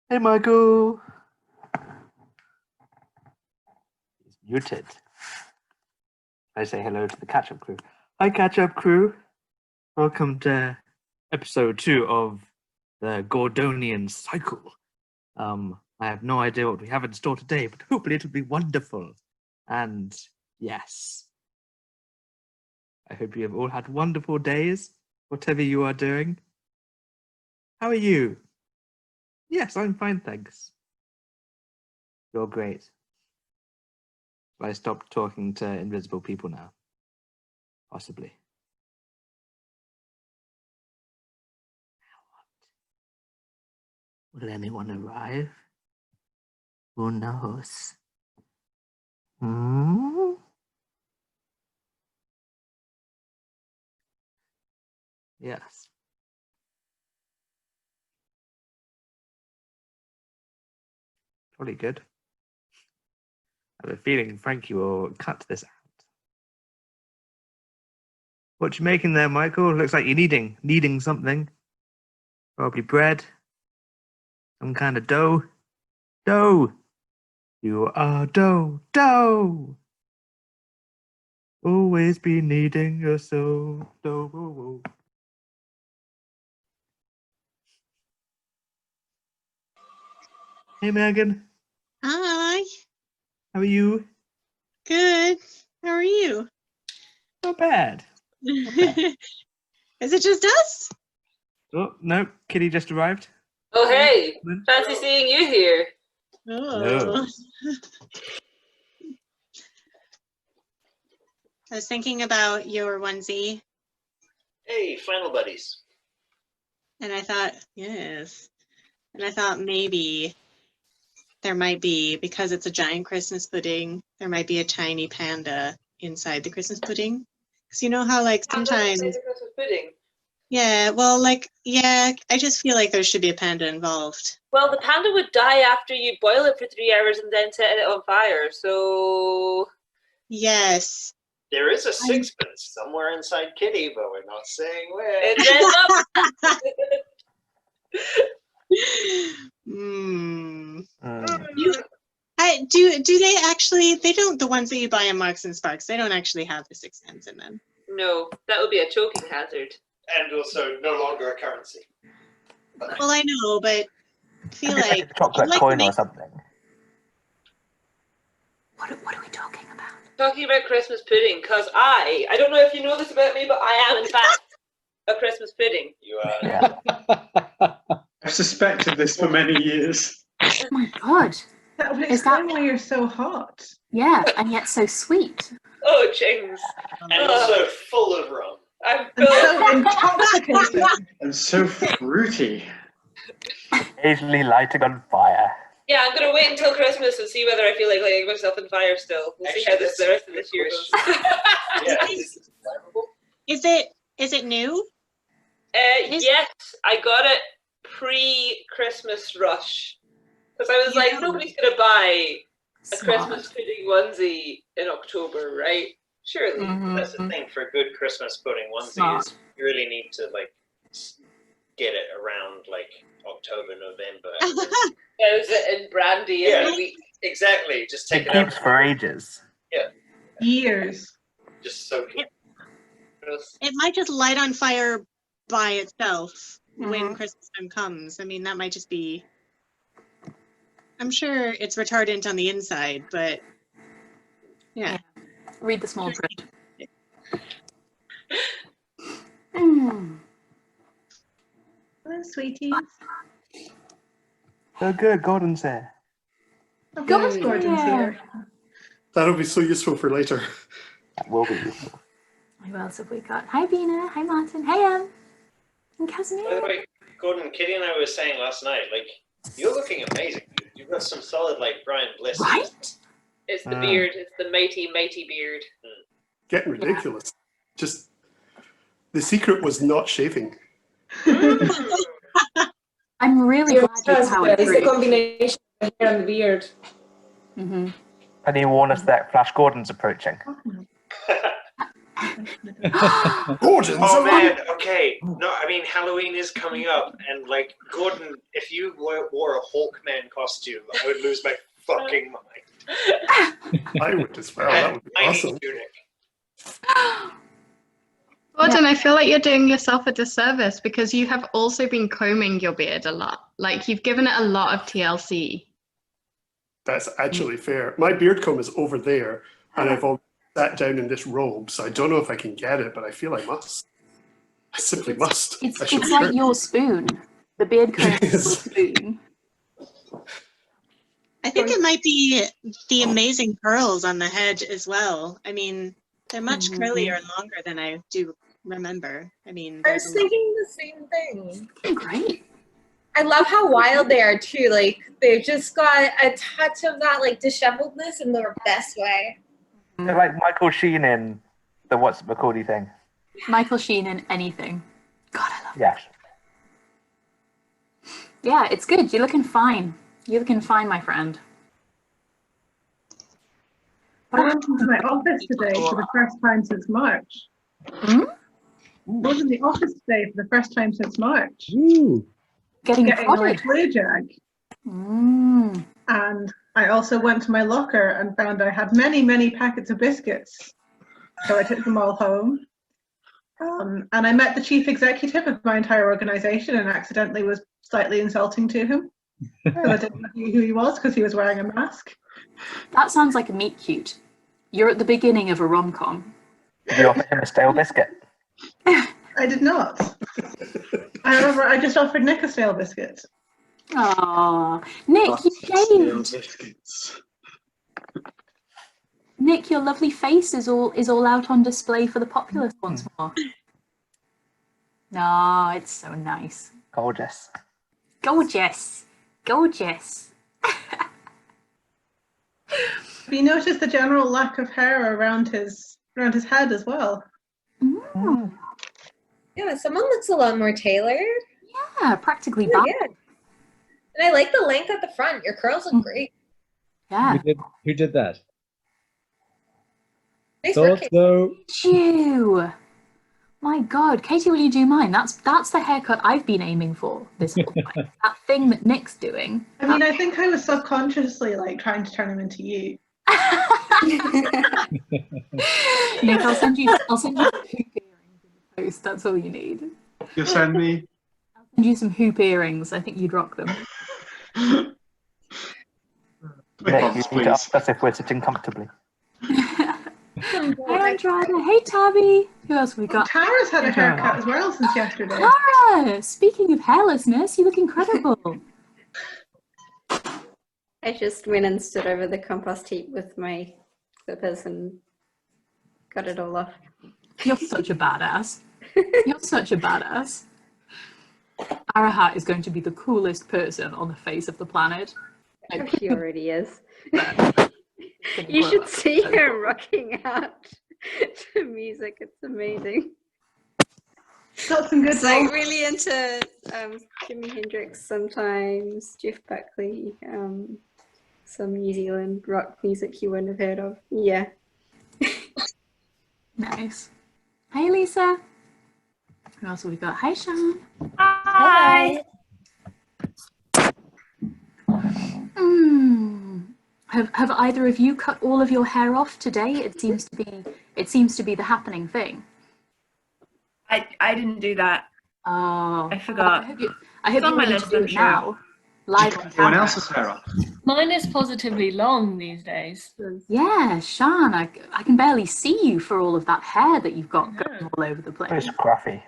Hey, Michael. He's muted. I say hello to the catch-up crew. Hi, catch-up crew. Welcome to episode 2 of the Gordonian cycle. I have no idea what we have in store today, but hopefully it'll be wonderful. And yes, I hope you have all had wonderful days, whatever you are doing. How are you? Yes, I'm fine, thanks. You're great. I stopped talking to invisible people now. Possibly. Will anyone arrive? Who knows? Yes. Probably good. I have a feeling Frankie will cut this out. What you making there, Michael? Looks like you're kneading something. Probably bread. Some kind of dough. Dough! You are dough! Always be kneading your soul. Dough. Hey, Megan. Hi. How are you? Good. How are you? Not bad. Is it just us? Oh, no. Kitty just arrived. Oh, hey. Fancy seeing you here. Oh. No. I was thinking about your onesie, Hey, flannel buddies. and I thought, yes. And I thought maybe there might be, because it's a giant Christmas pudding, there might be a tiny panda inside the Christmas pudding. Because you know how, like, sometimes... Christmas pudding. Yeah, well, like, yeah, I just feel like there should be a panda involved. Well, the panda would die after you boil it for 3 hours and then set it on fire, so... Yes. There is a sixpence somewhere inside Kitty, but we're not saying where. It's up. Do they actually? They don't. The ones that you buy in Marks and Sparks, they don't actually have the sixpence in them. No, that would be a choking hazard. And also no longer a currency. Well, I know, but I feel like a chocolate coin or something. What are we talking about? Talking about Christmas pudding, because I don't know if you know this about me, but I am in fact a Christmas pudding. You are. Yeah. I've suspected this for many years. Oh my god. That would Is that explain why you're so hot. Yeah, and yet so sweet. Oh, James. And also full of rum. I'm And full. so intoxicating. And so fruity. Occasionally lighting on fire. Yeah, I'm going to wait until Christmas and see whether I feel like lighting myself on fire still. We'll see how the rest of this year goes. Yeah. Is it new? Yes, I got it pre-Christmas rush. Because I was like, nobody's going to buy a Christmas pudding onesie in October, right? Surely. That's the thing for a good Christmas pudding onesie is you really need to like get it around like October, November. Goes it in brandy every week. Exactly. Just take It it out. keeps for ages. Yeah. Years. Just soak it. It might just light on fire by itself when Christmas time comes. I mean, that might just be. I'm sure it's retardant on the inside, but yeah. Read the small print. Hello, sweeties. So good, Gordon's here. Gordon's here. That'll be so useful for later. That will be useful. Who else have we got? Hi, Bina. Hi, Martin. Hey, Em. And By the Casimir. way, Gordon, Kitty and I were saying last night, like, you're looking amazing. You've got some solid, like, Brian Bliss. Right? It's the beard. It's the mighty, mighty beard. Getting ridiculous. Just, the secret was not shaving. I'm really glad that's how it It's the grew. combination of the hair and the beard. And he warned us that Flash Gordon's approaching. Gordon's Oh alive! man, okay. No, I mean Halloween is coming up, and like Gordon, if you wore a Hawkman costume, I would lose my fucking mind. I would as well. That would be Tiny awesome. tunic. Gordon, I feel like you're doing yourself a disservice because you have also been combing your beard a lot. Like you've given it a lot of TLC. That's actually fair. My beard comb is over there, and I've all sat down in this robe, so I don't know if I can get it, but I feel I must. I simply must. It's I shall it's like try. your spoon. The beard comb is your Yes. spoon. I think it might be the amazing curls on the head as well. I mean, they're much curlier and longer than I do remember. I mean, I there's was a lot. thinking the same thing. Great. I love how wild they are too. Like they've just got a touch of that like disheveledness in the best way. They're like Michael Sheen in the What's McCordy thing. Michael Sheen in anything. God, I love it. Yes. Yeah, it's good. You're looking fine. You're looking fine, my friend. I went into my office today for the first time since March. Hmm? I was in the office today for the first time since March. Getting Getting my prodded. flu jag. Mm. And I also went to my locker and found I had many, many packets of biscuits. So I took them all home. And I met the chief executive of my entire organization and accidentally was slightly insulting to him. Because I didn't know who he was because he was wearing a mask. That sounds like a meet cute. You're at the beginning of a rom-com. Did you offer him a stale biscuit? I did not. I just offered Nick a stale biscuit. Aww. Nick, you shaved. Biscuits. Nick, your lovely face is all out on display for the populace once more. No, it's so nice. Gorgeous. Gorgeous. Gorgeous. Have you noticed the general lack of hair around his head as well? Mm. Yeah, someone looks a lot more tailored. Yeah, practically Really bald. good. And I like the length at the front. Your curls look great. Yeah. Who did that? Nice Thought work. so. Phew. My God, Katie, will you do mine? That's the haircut I've been aiming for this whole time. That thing that Nick's doing. I mean, I think I was subconsciously like trying to turn him into you. Nick, I'll send you some hoop earrings in the post. That's all you need. You send me. I'll send you some hoop earrings. I think you'd rock them. Nick, you need to ask us if we're sitting comfortably. Hey, Andrada. Hey, Tabby. Who else have we got? Tara's had a haircut as well since yesterday. Tara! Speaking of hairlessness, you look incredible. I just went and stood over the compost heap with my clippers and got it all off. You're such a badass. You're such a badass. Arahat is going to be the coolest person on the face of the planet. She already is. But You should see her rocking out to music. It's amazing. Got some good It's like songs. really into Jimi Hendrix sometimes, Jeff Buckley, some New Zealand rock music you wouldn't have heard of. Yeah. Nice. Hey, Lisa. Who else have we got? Hi, Sean. Hi. Have either of you cut all of your hair off today? It seems to be the happening thing. I didn't do that. Oh, I forgot. I hope It's on you're my ready list, to do I'm it sure. now, live on Everyone camera. else's hair up. Mine is positively long these days. Yeah, Sean, I can barely see you for all of that hair that you've got going all over the place. It's scruffy.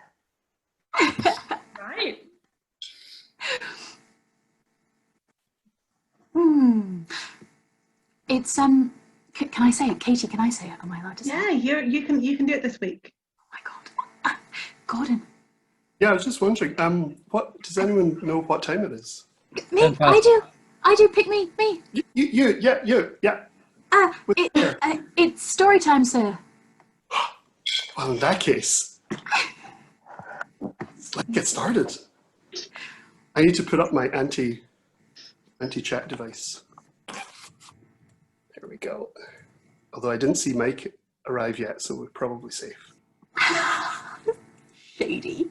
Right. It's can I say it, Katie? Can I say it? Am I allowed to say it? Yeah, you can do it this week. Gordon. Yeah, I was just wondering. What does anyone know what time it is? Me, I do. Pick me. You. Yeah. It's story time, sir. Well, in that case, let's get started. I need to put up my anti-chat device. There we go. Although I didn't see Mike arrive yet, so we're probably safe. Shady.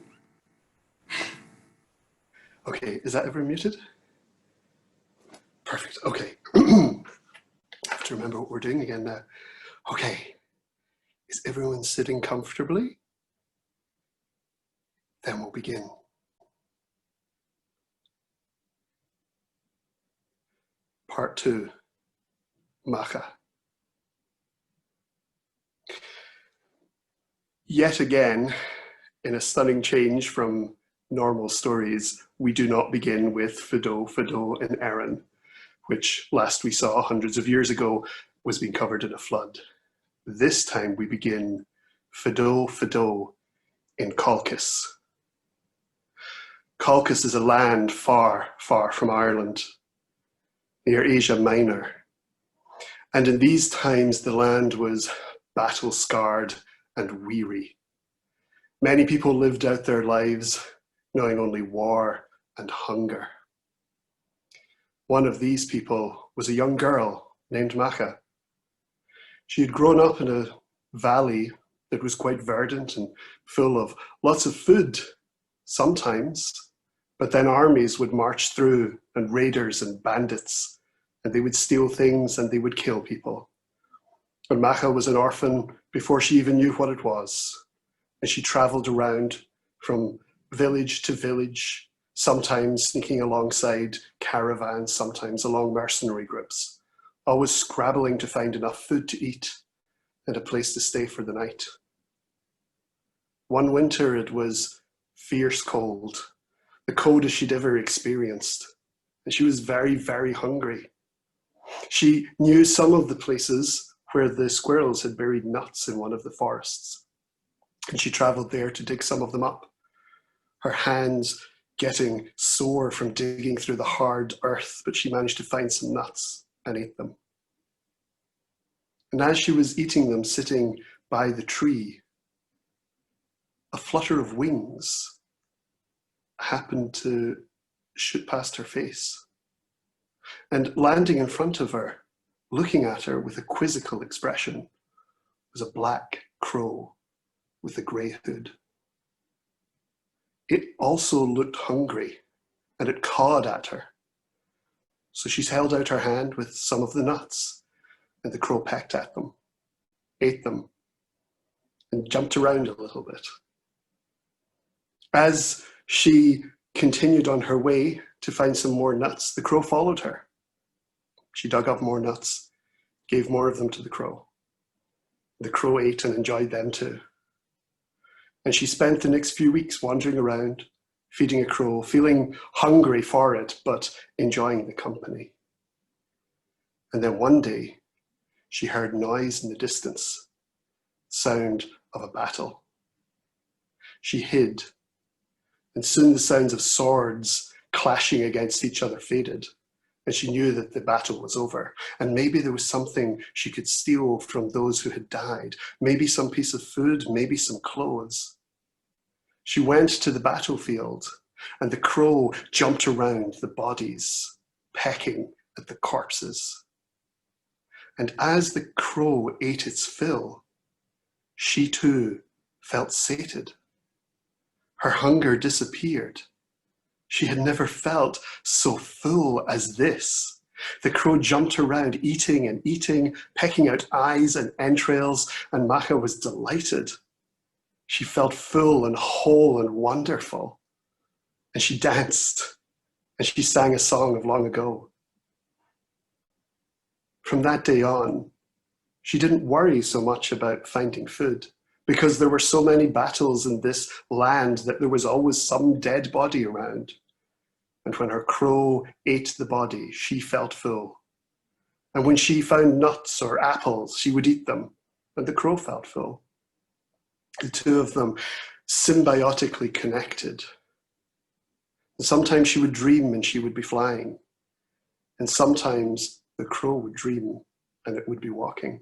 Okay, is that ever muted? Perfect, okay. I have to remember what we're doing again now. Okay, is everyone sitting comfortably? Then we'll begin. Part 2, Macha. Yet again, in a stunning change from normal stories, we do not begin with Fido, and Erin, which last we saw hundreds of years ago was being covered in a flood. This time we begin Fido in Colchis. Colchis is a land far, far from Ireland, near Asia Minor. And in these times, the land was battle-scarred and weary. Many people lived out their lives knowing only war and hunger. One of these people was a young girl named Macha. She had grown up in a valley that was quite verdant and full of lots of food, sometimes, but then armies would march through, and raiders and bandits, and they would steal things and they would kill people. And Macha was an orphan before she even knew what it was. And she traveled around from village to village, sometimes sneaking alongside caravans, sometimes along mercenary groups, always scrabbling to find enough food to eat and a place to stay for the night. One winter it was fierce cold, the coldest she'd ever experienced, and she was very, very hungry. She knew some of the places where the squirrels had buried nuts in one of the forests, and she traveled there to dig some of them up, her hands getting sore from digging through the hard earth, but she managed to find some nuts and ate them. And as she was eating them, sitting by the tree, a flutter of wings happened to shoot past her face. And landing in front of her, looking at her with a quizzical expression, was a black crow with a grey hood. It also looked hungry, and it cawed at her. So she held out her hand with some of the nuts, and the crow pecked at them, ate them, and jumped around a little bit. As she continued on her way to find some more nuts, the crow followed her. She dug up more nuts, gave more of them to the crow. The crow ate and enjoyed them too. And she spent the next few weeks wandering around, feeding a crow, feeling hungry for it, but enjoying the company. And then one day, she heard noise in the distance, sound of a battle. She hid, and soon the sounds of swords clashing against each other faded, and she knew that the battle was over. And maybe there was something she could steal from those who had died, maybe some piece of food, maybe some clothes. She went to the battlefield, and the crow jumped around the bodies, pecking at the corpses. And as the crow ate its fill, she too felt sated. Her hunger disappeared. She had never felt so full as this. The crow jumped around, eating and eating, pecking out eyes and entrails, and Macha was delighted. She felt full and whole and wonderful. And she danced, and she sang a song of long ago. From that day on, she didn't worry so much about finding food, because there were so many battles in this land that there was always some dead body around. And when her crow ate the body, she felt full. And when she found nuts or apples, she would eat them, and the crow felt full. The two of them symbiotically connected. And sometimes she would dream and she would be flying. And sometimes the crow would dream and it would be walking.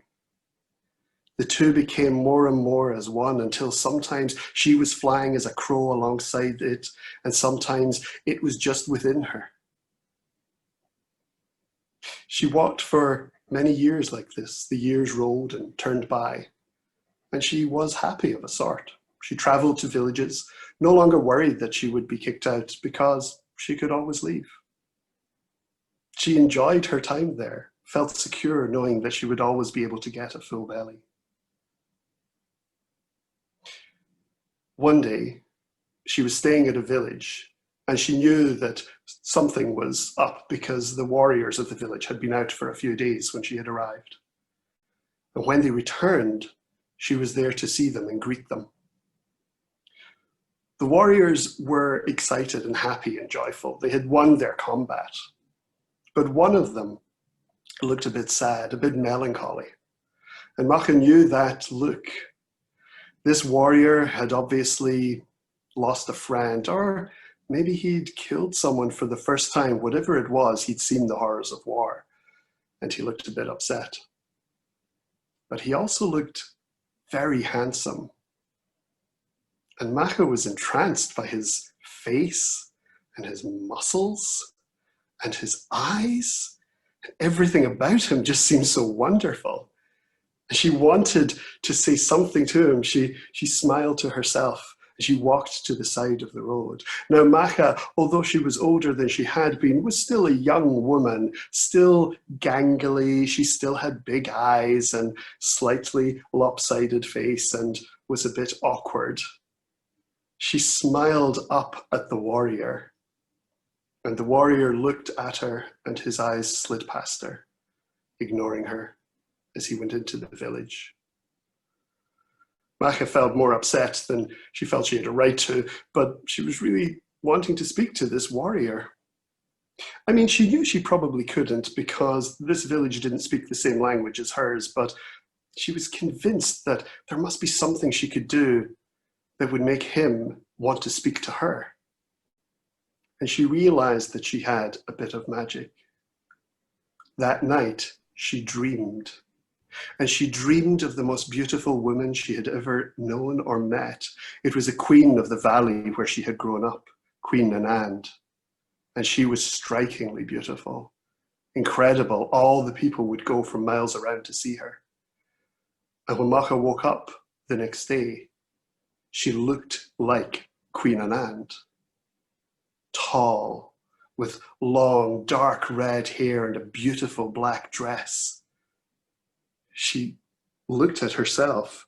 The two became more and more as one, until sometimes she was flying as a crow alongside it, and sometimes it was just within her. She walked for many years like this. The years rolled and turned by, and she was happy of a sort. She traveled to villages, no longer worried that she would be kicked out because she could always leave. She enjoyed her time there, felt secure knowing that she would always be able to get a full belly. One day, she was staying at a village, and she knew that something was up because the warriors of the village had been out for a few days when she had arrived. And when they returned, she was there to see them and greet them. The warriors were excited and happy and joyful. They had won their combat. But one of them looked a bit sad, a bit melancholy. And Macha knew that look. This warrior had obviously lost a friend, or maybe he'd killed someone for the first time. Whatever it was, he'd seen the horrors of war, and he looked a bit upset. But he also looked very handsome. And Macha was entranced by his face and his muscles and his eyes. Everything about him just seemed so wonderful. She wanted to say something to him. She smiled to herself as she walked to the side of the road. Now Macha, although she was older than she had been, was still a young woman, still gangly. She still had big eyes and slightly lopsided face and was a bit awkward. She smiled up at the warrior, and the warrior looked at her and his eyes slid past her, ignoring her as he went into the village. Macha felt more upset than she felt she had a right to, but she was really wanting to speak to this warrior. I mean, she knew she probably couldn't because this village didn't speak the same language as hers, but she was convinced that there must be something she could do that would make him want to speak to her. And she realized that she had a bit of magic. That night, she dreamed. And she dreamed of the most beautiful woman she had ever known or met. It was a queen of the valley where she had grown up, Queen Anand. And she was strikingly beautiful, incredible. All the people would go from miles around to see her. And when Macha woke up the next day, she looked like Queen Anand. Tall, with long, dark red hair and a beautiful black dress. She looked at herself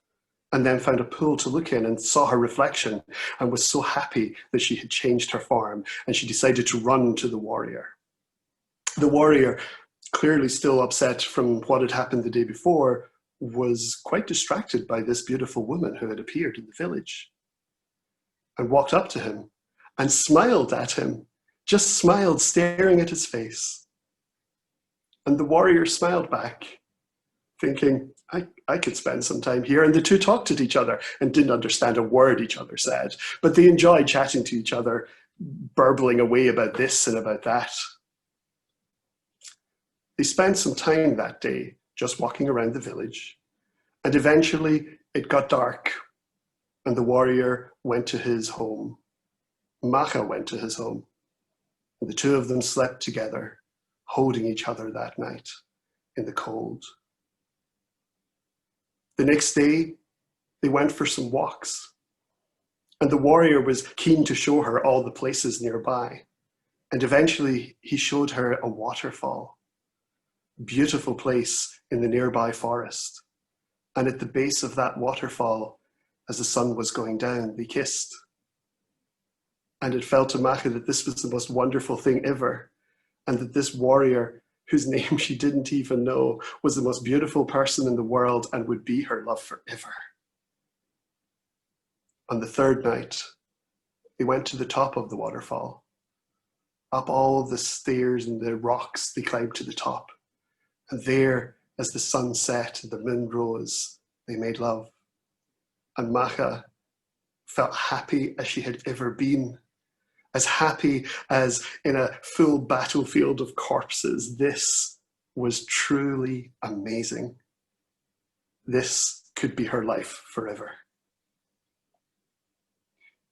and then found a pool to look in and saw her reflection and was so happy that she had changed her form, and she decided to run to the warrior. The warrior, clearly still upset from what had happened the day before, was quite distracted by this beautiful woman who had appeared in the village, and walked up to him and smiled at him, just smiled, staring at his face. And the warrior smiled back, thinking, I could spend some time here. And the two talked at each other and didn't understand a word each other said, but they enjoyed chatting to each other, burbling away about this and about that. They spent some time that day just walking around the village, and eventually it got dark, and the warrior went to his home. Macha went to his home, and the two of them slept together, holding each other that night in the cold. The next day, they went for some walks, and the warrior was keen to show her all the places nearby, and eventually he showed her a waterfall, beautiful place in the nearby forest, and at the base of that waterfall, as the sun was going down, they kissed. And it felt to Macha that this was the most wonderful thing ever, and that this warrior, whose name she didn't even know, was the most beautiful person in the world and would be her love forever. On the third night, they went to the top of the waterfall. Up all the stairs and the rocks, they climbed to the top. And there, as the sun set and the moon rose, they made love. And Macha felt happy as she had ever been. As happy as in a full battlefield of corpses. This was truly amazing. This could be her life forever.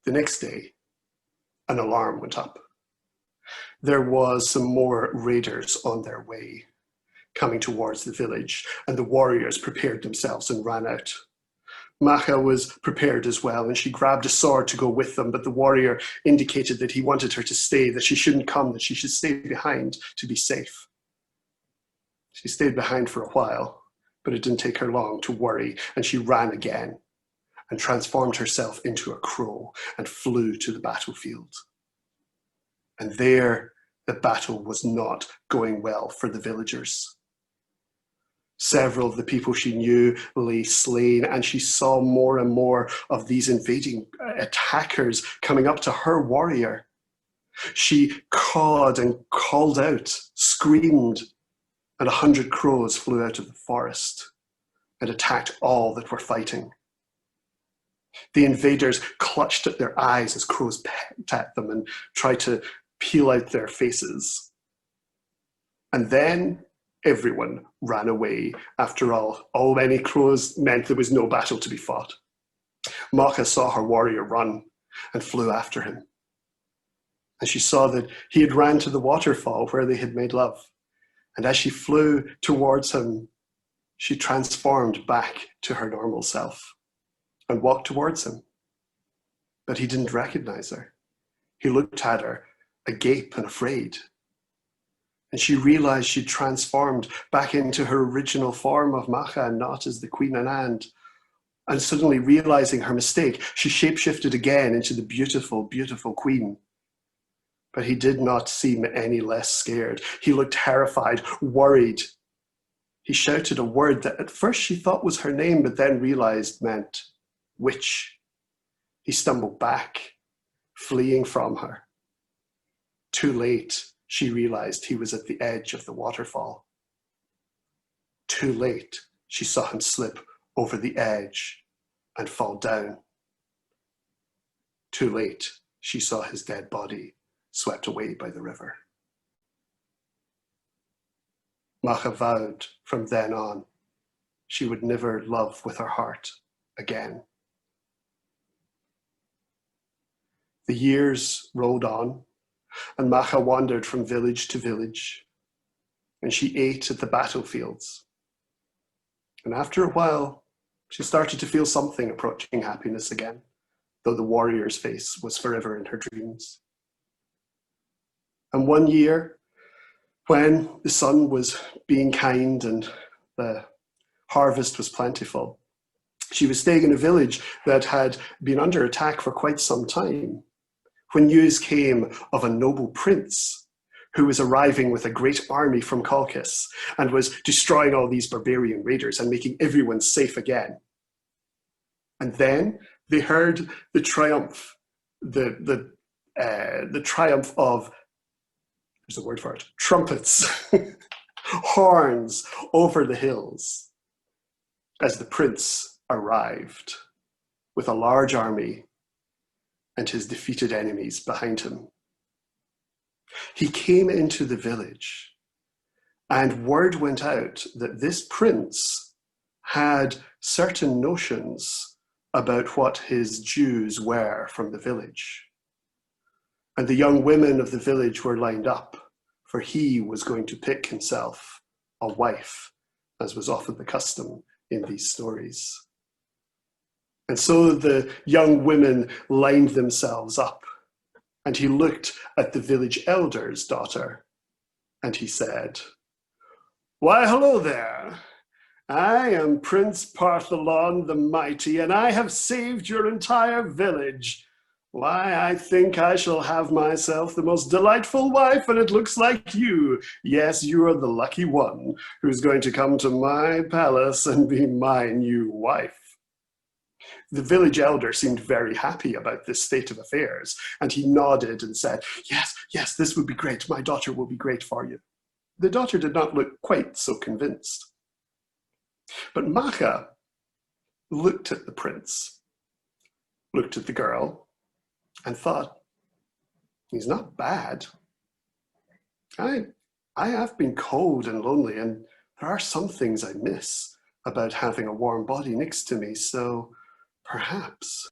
The next day, an alarm went up. There was some more raiders on their way, coming towards the village, and the warriors prepared themselves and ran out. Macha was prepared as well, and she grabbed a sword to go with them, but the warrior indicated that he wanted her to stay, that she shouldn't come, that she should stay behind to be safe. She stayed behind for a while, but it didn't take her long to worry, and she ran again and transformed herself into a crow and flew to the battlefield. And there, the battle was not going well for the villagers. Several of the people she knew lay slain, and she saw more and more of these invading attackers coming up to her warrior. She cawed and called out, screamed, and 100 crows flew out of the forest and attacked all that were fighting. The invaders clutched at their eyes as crows pecked at them and tried to peel out their faces. And then everyone ran away. After all many crows meant there was no battle to be fought. Macha saw her warrior run and flew after him. And she saw that he had ran to the waterfall where they had made love. And as she flew towards him, she transformed back to her normal self and walked towards him. But he didn't recognize her. He looked at her, agape and afraid. And she realized she'd transformed back into her original form of Macha and not as the Queen Anand. And suddenly realizing her mistake, she shapeshifted again into the beautiful, beautiful Queen. But he did not seem any less scared. He looked terrified, worried. He shouted a word that at first she thought was her name, but then realized meant witch. He stumbled back, fleeing from her. Too late, she realized he was at the edge of the waterfall. Too late, she saw him slip over the edge and fall down. Too late, she saw his dead body swept away by the river. Macha vowed from then on she would never love with her heart again. The years rolled on, and Macha wandered from village to village, and she ate at the battlefields. And after a while, she started to feel something approaching happiness again, though the warrior's face was forever in her dreams. And one year, when the sun was being kind and the harvest was plentiful, she was staying in a village that had been under attack for quite some time, when news came of a noble prince who was arriving with a great army from Colchis and was destroying all these barbarian raiders and making everyone safe again. And then they heard the triumph, the triumph of, there's a word for it, trumpets, horns over the hills as the prince arrived with a large army and his defeated enemies behind him. He came into the village, and word went out that this prince had certain notions about what his dues were from the village. And the young women of the village were lined up, for he was going to pick himself a wife, as was often the custom in these stories. And so the young women lined themselves up, and he looked at the village elder's daughter, and he said, "Why, hello there. I am Prince Partholon the Mighty, and I have saved your entire village. Why, I think I shall have myself the most delightful wife, and it looks like you. Yes, you are the lucky one who's going to come to my palace and be my new wife." The village elder seemed very happy about this state of affairs, and he nodded and said, yes, this would be great. My daughter will be great for you." The daughter did not look quite so convinced. But Macha looked at the prince, looked at the girl, and thought, he's not bad. I have been cold and lonely, and there are some things I miss about having a warm body next to me, so perhaps.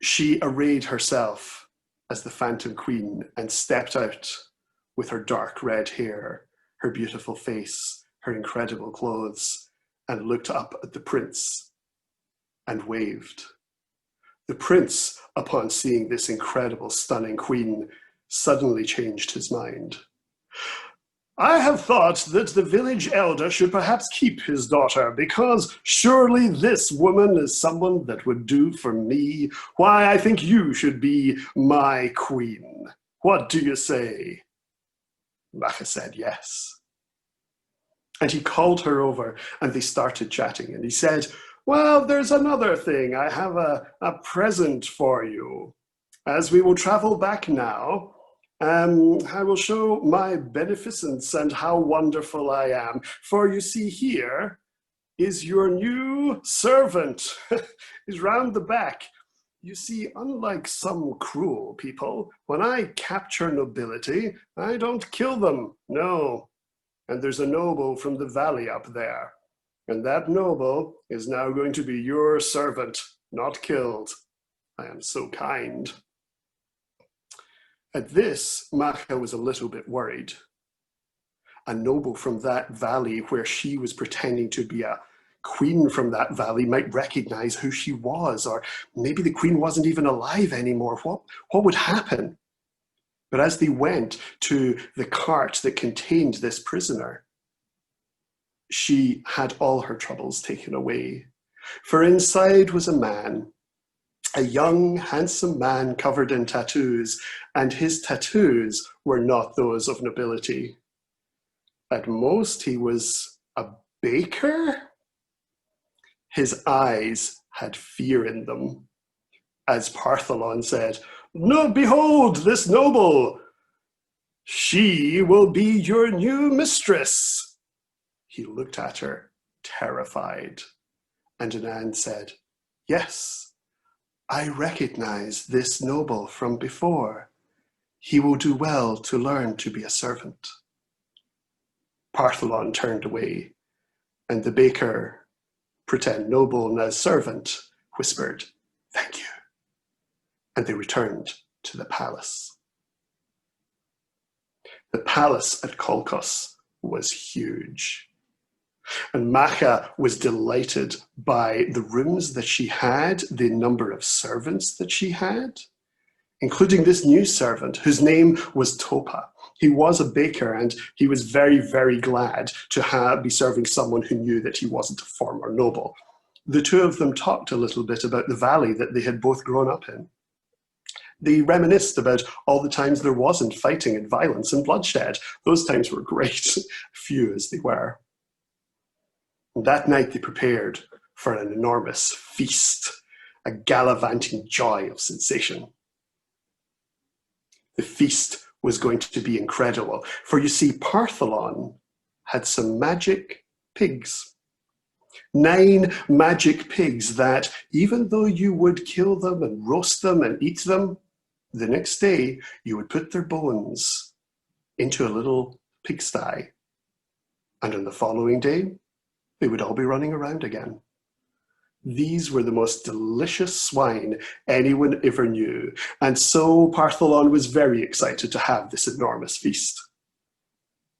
She arrayed herself as the Phantom Queen and stepped out with her dark red hair, her beautiful face, her incredible clothes, and looked up at the prince and waved. The prince, upon seeing this incredible, stunning queen, suddenly changed his mind. I have thought that the village elder should perhaps keep his daughter, because surely this woman is someone that would do for me. Why, I think you should be my queen. What do you say? Macha said yes. And he called her over and they started chatting. And he said, well, there's another thing. I have a present for you. As we will travel back now, I will show my beneficence and how wonderful I am. For you see, here is your new servant. He's round the back. You see, unlike some cruel people, when I capture nobility, I don't kill them, no. And there's a noble from the valley up there. And that noble is now going to be your servant, not killed. I am so kind. At this, Macha was a little bit worried. A noble from that valley where she was pretending to be a queen from that valley might recognize who she was, or maybe the queen wasn't even alive anymore. What would happen? But as they went to the cart that contained this prisoner, she had all her troubles taken away. For inside was a man, a young, handsome man covered in tattoos, and his tattoos were not those of nobility. At most, he was a baker. His eyes had fear in them. As Partholon said, "No, behold this noble! She will be your new mistress." He looked at her, terrified, and Anan said, "Yes, I recognize this noble from before. He will do well to learn to be a servant." Partholon turned away, and the baker, pretend noble and as servant, whispered, "Thank you." And they returned to the palace. The palace at Kolkos was huge. And Macha was delighted by the rooms that she had, the number of servants that she had, including this new servant whose name was Topa. He was a baker and he was very, very glad to be serving someone who knew that he wasn't a former noble. The two of them talked a little bit about the valley that they had both grown up in. They reminisced about all the times there wasn't fighting and violence and bloodshed. Those times were great, few as they were. And that night they prepared for an enormous feast, a gallivanting joy of sensation. The feast was going to be incredible, for you see, Partholon had some magic pigs. 9 magic pigs that, even though you would kill them and roast them and eat them, the next day you would put their bones into a little pigsty. And on the following day, they would all be running around again. These were the most delicious swine anyone ever knew. And so Partholon was very excited to have this enormous feast.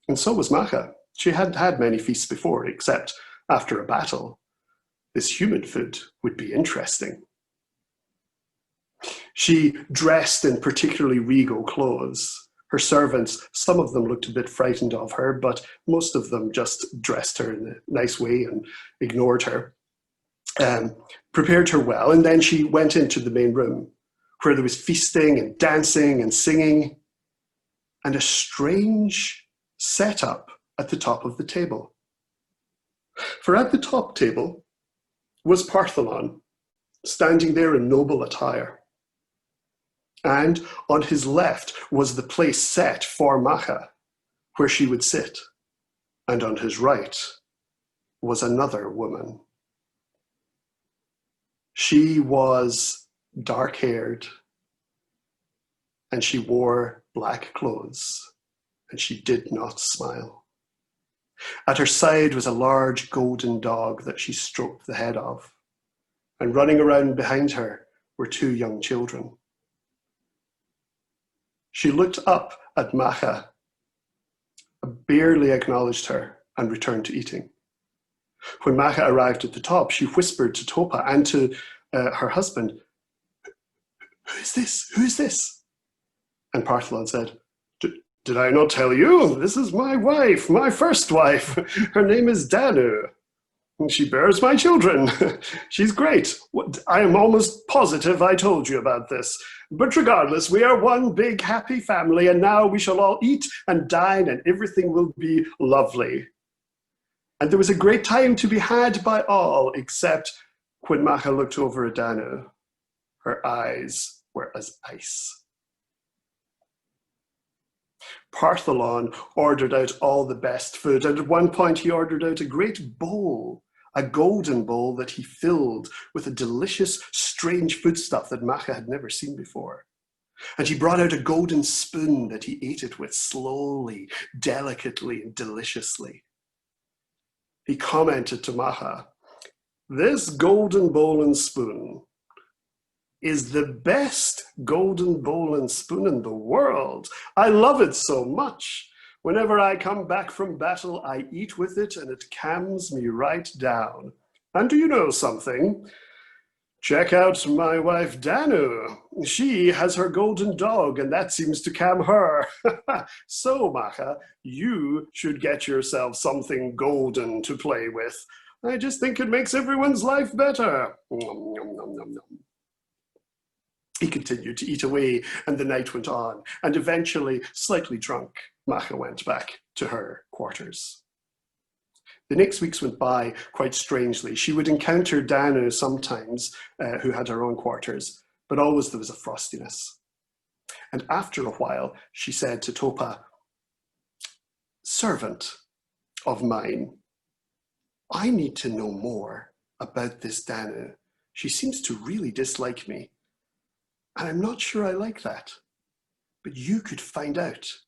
And so was Macha. She hadn't had many feasts before, except after a battle. This human food would be interesting. She dressed in particularly regal clothes. Her servants, some of them looked a bit frightened of her, but most of them just dressed her in a nice way and ignored her. Prepared her well, and then she went into the main room where there was feasting and dancing and singing, and a strange setup at the top of the table. For at the top table was Partholon, standing there in noble attire. And on his left was the place set for Macha, where she would sit. And on his right was another woman. She was dark-haired, and she wore black clothes, and she did not smile. At her side was a large golden dog that she stroked the head of, and running around behind her were 2 young children. She looked up at Macha, barely acknowledged her, and returned to eating. When Macha arrived at the top, she whispered to Topa and to her husband, "Who is this? Who is this?" And Partholon said, "Did I not tell you? This is my wife, my first wife. Her name is Danu. She bears my children. She's great. I am almost positive I told you about this. But regardless, we are one big happy family, and now we shall all eat and dine, and everything will be lovely." And there was a great time to be had by all, except when Macha looked over at Danu. Her eyes were as ice. Partholon ordered out all the best food, and at one point he ordered out a great bowl, a golden bowl that he filled with a delicious, strange foodstuff that Macha had never seen before. And he brought out a golden spoon that he ate it with slowly, delicately, and deliciously. He commented to Macha, "This golden bowl and spoon is the best golden bowl and spoon in the world. I love it so much. Whenever I come back from battle, I eat with it and it calms me right down. And do you know something? Check out my wife Danu. She has her golden dog and that seems to calm her. So, Macha, you should get yourself something golden to play with. I just think it makes everyone's life better." Nom, nom, nom, nom, nom. He continued to eat away, and the night went on, and eventually, slightly drunk, Macha went back to her quarters. The next weeks went by quite strangely. She would encounter Danu sometimes, who had her own quarters, but always there was a frostiness. And after a while, she said to Topa, "Servant of mine, I need to know more about this Danu. She seems to really dislike me. And I'm not sure I like that. But you could find out.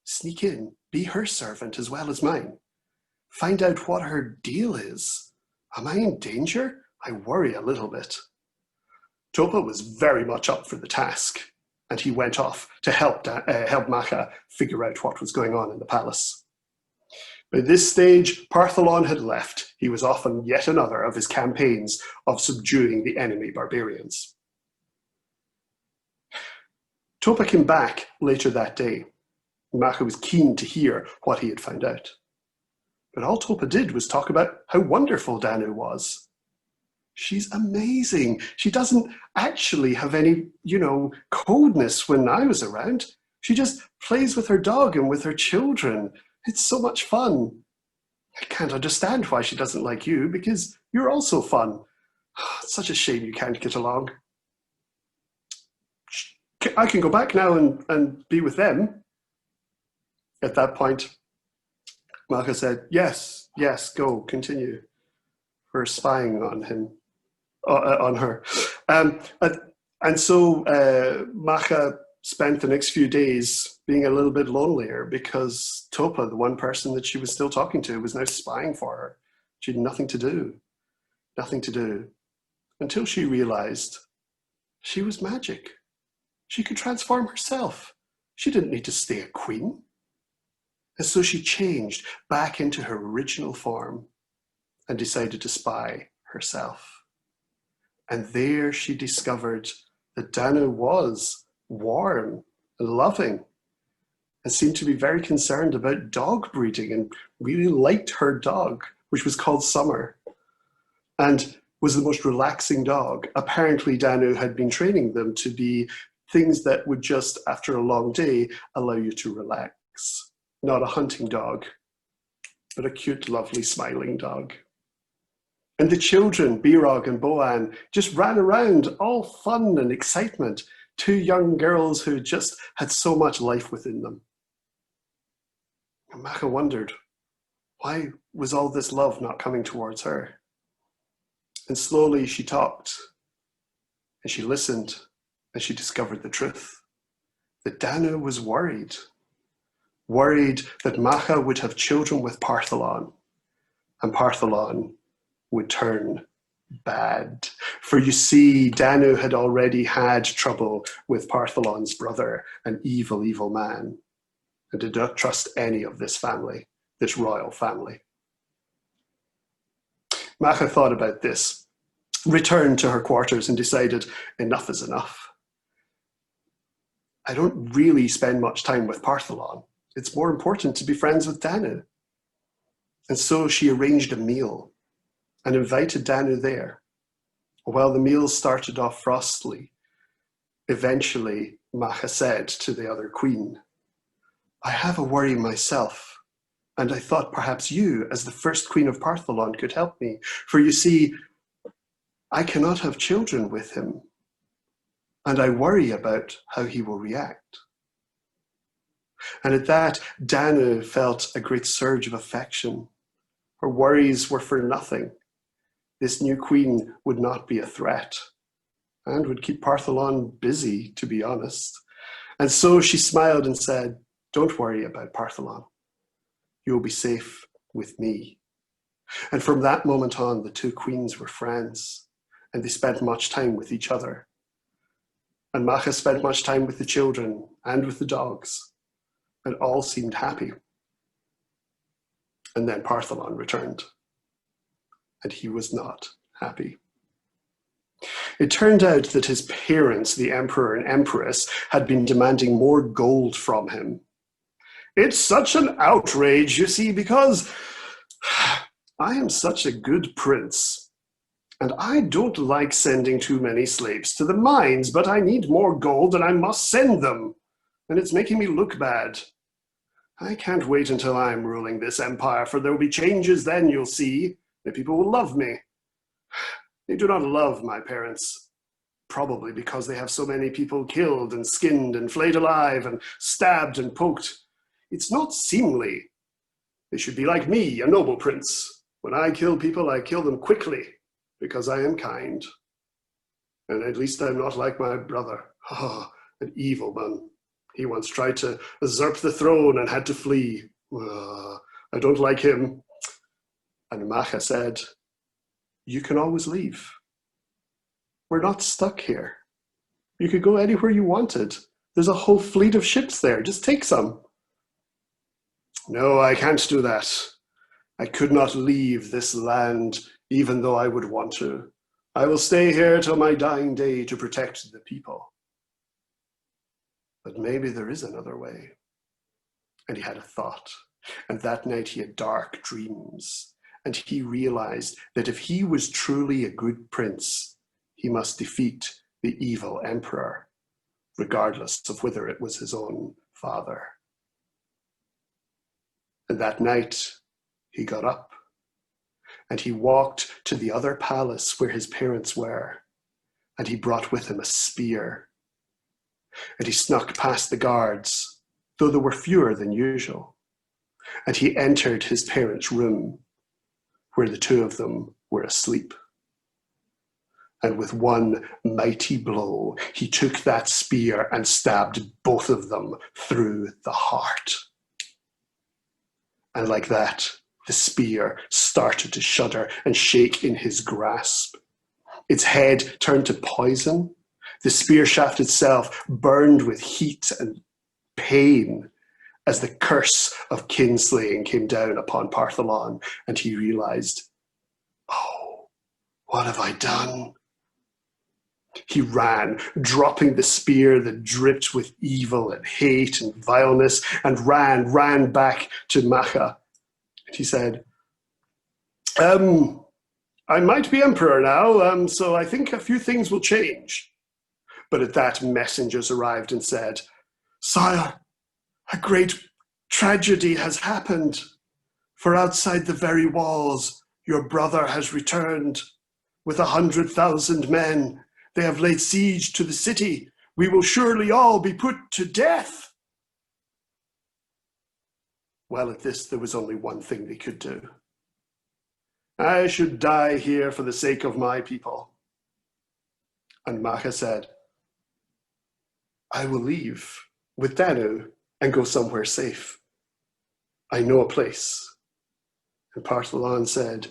Sneak in, be her servant as well as mine. Find out what her deal is. Am I in danger? I worry a little bit." Topa was very much up for the task, and he went off to help Macha figure out what was going on in the palace. By this stage, Partholon had left. He was off on yet another of his campaigns of subduing the enemy barbarians. Topa came back later that day. Macha was keen to hear what he had found out. But all Topa did was talk about how wonderful Danu was. "She's amazing. She doesn't actually have any, coldness when I was around. She just plays with her dog and with her children. It's so much fun. I can't understand why she doesn't like you because you're also fun. It's such a shame you can't get along. I can go back now and be with them." At that point, Macha said, yes, go, continue. We're spying on him, on her. And so Macha spent the next few days being a little bit lonelier because Topa, the one person that she was still talking to, was now spying for her. She had nothing to do, until she realized she was magic. She could transform herself. She didn't need to stay a queen. And so she changed back into her original form and decided to spy herself. And there she discovered that Danu was warm and loving and seemed to be very concerned about dog breeding and really liked her dog, which was called Summer, and was the most relaxing dog. Apparently Danu had been training them to be things that would just, after a long day, allow you to relax. Not a hunting dog, but a cute, lovely, smiling dog. And the children, Birog and Boan, just ran around, all fun and excitement. Two young girls who just had so much life within them. And Macha wondered, why was all this love not coming towards her? And slowly she talked, and she listened, and she discovered the truth. That Danu was worried that Macha would have children with Partholon, and Partholon would turn bad. For you see, Danu had already had trouble with Partholon's brother, an evil, evil man, and did not trust any of this family, this royal family. Macha thought about this, returned to her quarters and decided enough is enough. I don't really spend much time with Partholon. It's more important to be friends with Danu. And so she arranged a meal and invited Danu there. While the meal started off frostily, eventually Macha said to the other queen, I have a worry myself, and I thought perhaps you, as the first queen of Partholon, could help me. For you see, I cannot have children with him, and I worry about how he will react. And at that, Danu felt a great surge of affection. Her worries were for nothing. This new queen would not be a threat and would keep Partholon busy, to be honest. And so she smiled and said, don't worry about Partholon. You will be safe with me. And from that moment on, the two queens were friends, and they spent much time with each other. And Macha spent much time with the children and with the dogs, and all seemed happy. And then Partholon returned, and he was not happy. It turned out that his parents, the emperor and empress, had been demanding more gold from him. It's such an outrage, you see, because I am such a good prince, and I don't like sending too many slaves to the mines, but I need more gold and I must send them, and it's making me look bad. I can't wait until I'm ruling this empire, for there will be changes then, you'll see. The people will love me. They do not love my parents, probably because they have so many people killed and skinned and flayed alive and stabbed and poked. It's not seemly. They should be like me, a noble prince. When I kill people, I kill them quickly, because I am kind. And at least I'm not like my brother, an evil one. He once tried to usurp the throne and had to flee. I don't like him. And Macha said, you can always leave. We're not stuck here. You could go anywhere you wanted. There's a whole fleet of ships there. Just take some. No, I can't do that. I could not leave this land, even though I would want to. I will stay here till my dying day to protect the people. But maybe there is another way. And he had a thought. And that night he had dark dreams. And he realized that if he was truly a good prince, he must defeat the evil emperor, regardless of whether it was his own father. And that night, he got up and he walked to the other palace where his parents were, and he brought with him a spear. And he snuck past the guards, though there were fewer than usual, and he entered his parents' room, where the two of them were asleep. And with one mighty blow, he took that spear and stabbed both of them through the heart. And like that, the spear started to shudder and shake in his grasp. Its head turned to poison. The spear shaft itself burned with heat and pain as the curse of kinslaying came down upon Partholon, and he realized, oh, what have I done? He ran, dropping the spear that dripped with evil and hate and vileness, and ran back to Macha. And he said, I might be emperor now, so I think a few things will change. But at that, messengers arrived and said, Sire, a great tragedy has happened. For outside the very walls, your brother has returned with 100,000 men. They have laid siege to the city. We will surely all be put to death. Well, at this, there was only one thing they could do. I should die here for the sake of my people. And Macha said, I will leave with Danu and go somewhere safe. I know a place. And Partholon said,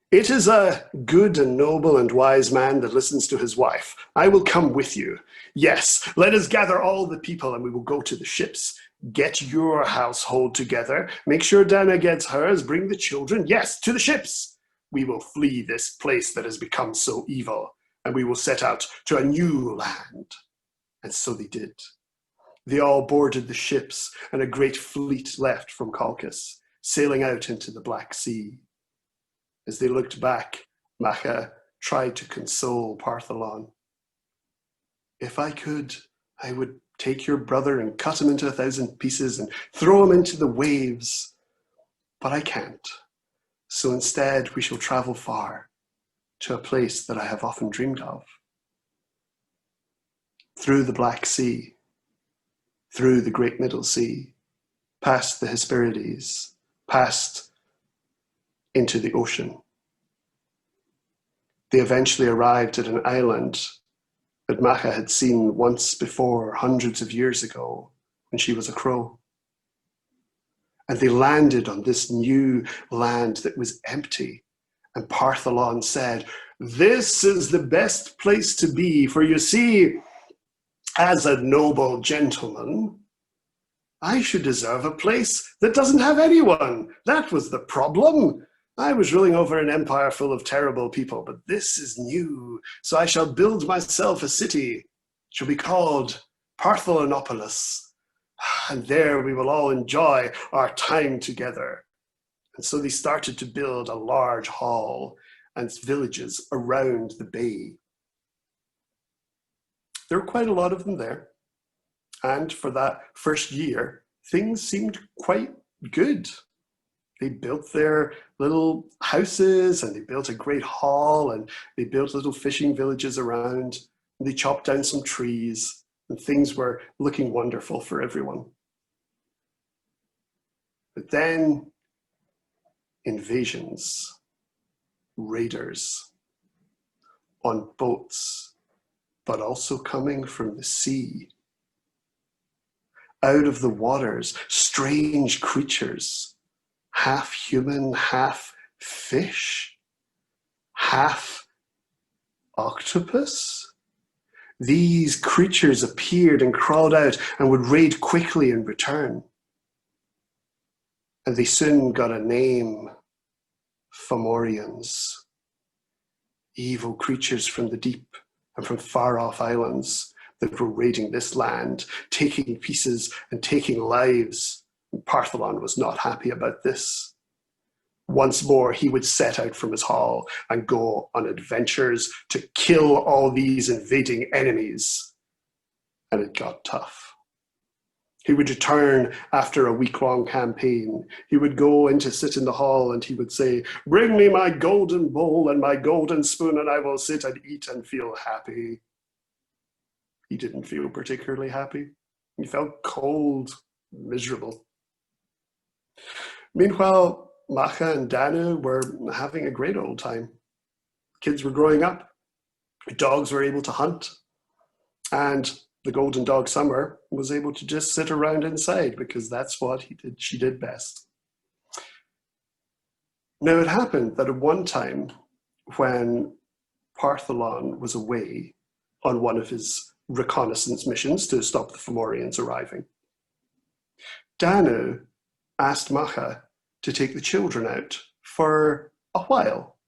it is a good and noble and wise man that listens to his wife. I will come with you. Yes, let us gather all the people and we will go to the ships. Get your household together. Make sure Dana gets hers. Bring the children. Yes, to the ships. we will flee this place that has become so evil, and we will set out to a new land. And so they did. They all boarded the ships, and a great fleet left from Colchis, sailing out into the Black Sea. As they looked back, Macha tried to console Partholon. If I could, I would take your brother and cut him into 1,000 pieces and throw him into the waves. But I can't. So instead, we shall travel far to a place that I have often dreamed of. Through the Black Sea, through the Great Middle Sea, past the Hesperides, past into the ocean. They eventually arrived at an island that Macha had seen once before, hundreds of years ago, when she was a crow. And they landed on this new land that was empty. And Partholon said, "This is the best place to be, for you see, as a noble gentleman, I should deserve a place that doesn't have anyone. That was the problem. I was ruling over an empire full of terrible people, but this is new. So I shall build myself a city. It shall be called Partholonopolis. And there we will all enjoy our time together." And so they started to build a large hall and villages around the bay. There were quite a lot of them there. And for that first year, things seemed quite good. They built their little houses, and they built a great hall, and they built little fishing villages around, and they chopped down some trees, and things were looking wonderful for everyone. But then invasions, raiders on boats, but also coming from the sea. Out of the waters, strange creatures, half human, half fish, half octopus. These creatures appeared and crawled out and would raid quickly and return. And they soon got a name, Fomorians, evil creatures from the deep and from far-off islands that were raiding this land, taking pieces and taking lives. And Partholon was not happy about this. Once more, he would set out from his hall and go on adventures to kill all these invading enemies. And it got tough. He would return after a week-long campaign. He would go in to sit in the hall and he would say, "Bring me my golden bowl and my golden spoon and I will sit and eat and feel happy." He didn't feel particularly happy. He felt cold, miserable. Meanwhile, Macha and Danu were having a great old time. Kids were growing up. Dogs were able to hunt. And the golden dog Summer was able to just sit around inside because that's what she did best. Now it happened that at one time when Partholon was away on one of his reconnaissance missions to stop the Fomorians arriving, Danu asked Macha to take the children out for a while.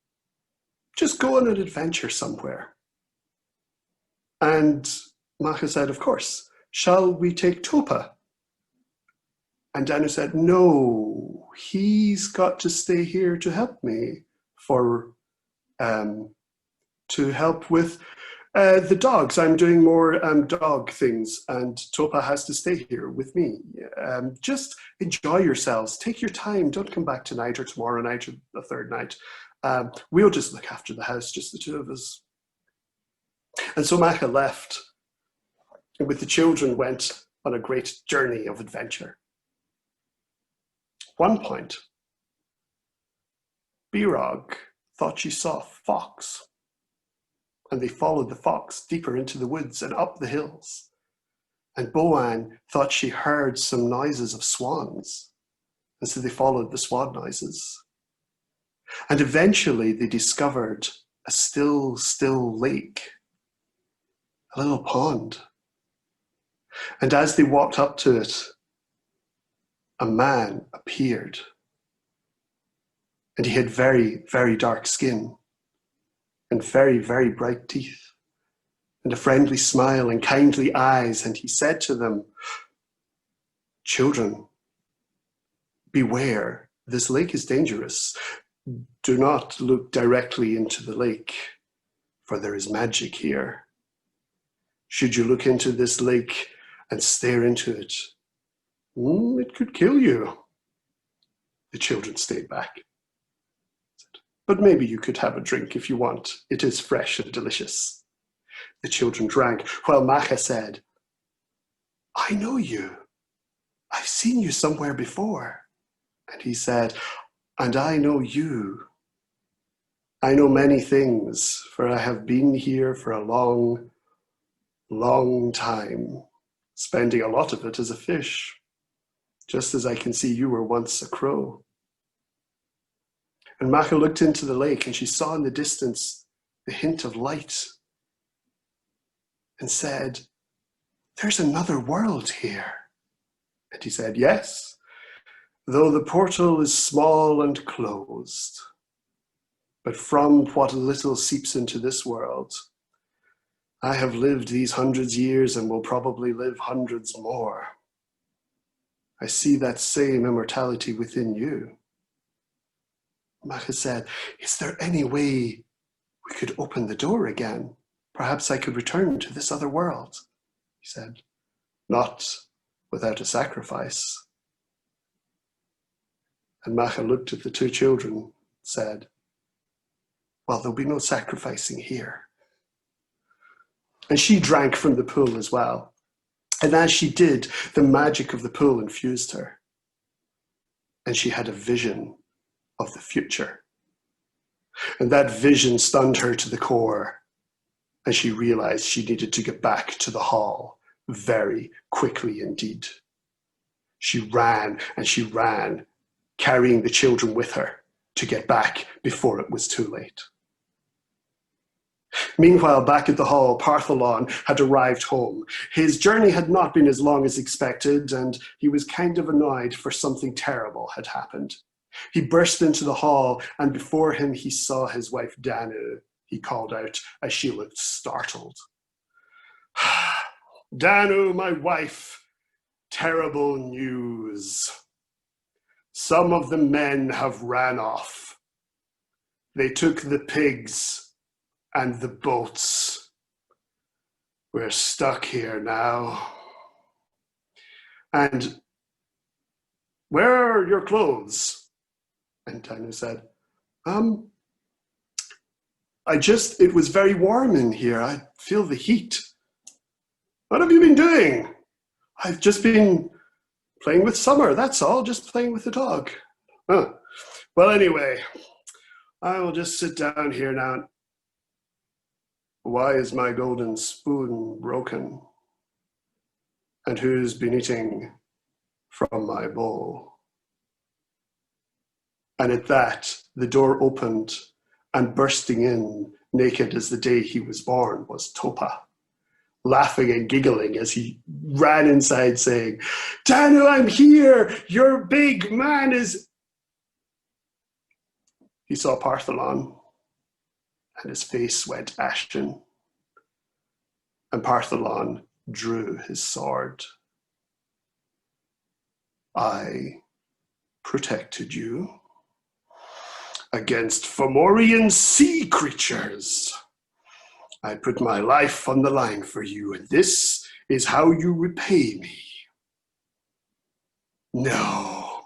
Just go on an adventure somewhere. And Macha said, "Of course. Shall we take Topa?" And Danu said, "No, he's got to stay here to help me to help with the dogs. I'm doing more dog things, and Topa has to stay here with me. Just enjoy yourselves. Take your time. Don't come back tonight or tomorrow night or the third night. We'll just look after the house, just the two of us." And so Macha left, and with the children went on a great journey of adventure. At one point, Birog thought she saw a fox, and they followed the fox deeper into the woods and up the hills. And Boan thought she heard some noises of swans, and so they followed the swan noises. And eventually they discovered a still lake, a little pond. And as they walked up to it, a man appeared. And he had very, very dark skin and very, very bright teeth and a friendly smile and kindly eyes. And he said to them, "Children, beware, this lake is dangerous. Do not look directly into the lake, for there is magic here. Should you look into this lake and stare into it, it could kill you." The children stayed back. "But maybe you could have a drink if you want. It is fresh and delicious." The children drank, while Macha said, "I know you. I've seen you somewhere before." And he said, "And I know you. I know many things, for I have been here for a long, long time, spending a lot of it as a fish, just as I can see you were once a crow." And Macha looked into the lake, and she saw in the distance the hint of light and said, "There's another world here." And he said, "Yes, though the portal is small and closed. But from what little seeps into this world, I have lived these hundreds of years and will probably live hundreds more. I see that same immortality within you." Macha said, "Is there any way we could open the door again? Perhaps I could return to this other world." He said, "Not without a sacrifice." And Macha looked at the two children and said, "Well, there'll be no sacrificing here." And she drank from the pool as well. And as she did, the magic of the pool infused her. And she had a vision of the future. And that vision stunned her to the core. And she realized she needed to get back to the hall very quickly indeed. She ran and she ran, carrying the children with her to get back before it was too late. Meanwhile, back at the hall, Partholon had arrived home. His journey had not been as long as expected, and he was kind of annoyed, for something terrible had happened. He burst into the hall, and before him he saw his wife Danu. He called out as she looked startled. "Danu, my wife, terrible news. Some of the men have ran off. They took the pigs and the boats. We're stuck here now. And where are your clothes?" And Danu said, it was very warm in here. I feel the heat." "What have you been doing?" "I've just been playing with Summer, that's all, just playing with the dog." "Oh, well, anyway, I will just sit down here now. Why is my golden spoon broken? And who's been eating from my bowl?" And at that, the door opened, and bursting in, naked as the day he was born, was Topa, laughing and giggling as he ran inside saying, "Danu, I'm here! Your big man is..." He saw Partholon, and his face went ashen. And Partholon drew his sword. "I protected you against Fomorian sea creatures. I put my life on the line for you, and this is how you repay me. No,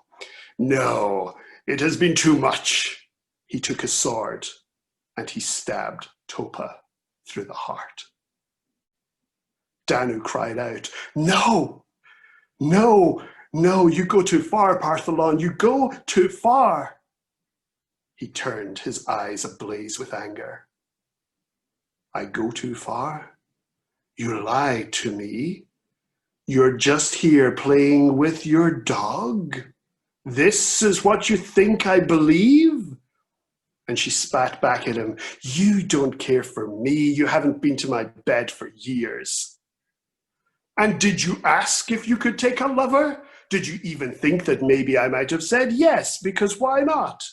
it has been too much." He took his sword and he stabbed Topa through the heart. Danu cried out, No, you go too far, Partholon, you go too far." He turned, his eyes ablaze with anger. "I go too far? You lied to me. You're just here playing with your dog? This is what you think I believe?" And she spat back at him. "You don't care for me. You haven't been to my bed for years. And did you ask if you could take a lover? Did you even think that maybe I might have said yes, because why not?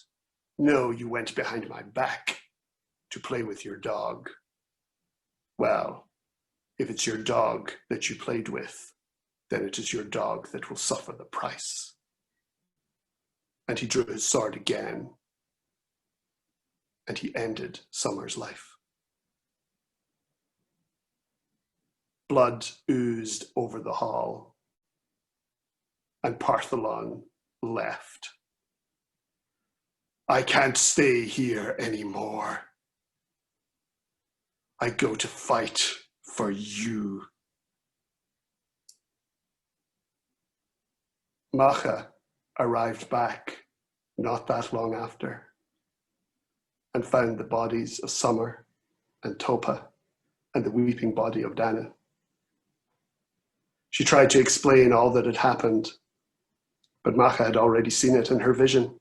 No, you went behind my back to play with your dog. Well, if it's your dog that you played with, then it is your dog that will suffer the price. And he drew his sword again, and he ended Summer's life. Blood oozed over the hall, and Partholon left. I can't stay here anymore. I go to fight for you. Macha arrived back not that long after and found the bodies of Summer and Topa and the weeping body of Dana. She tried to explain all that had happened, but Macha had already seen it in her vision.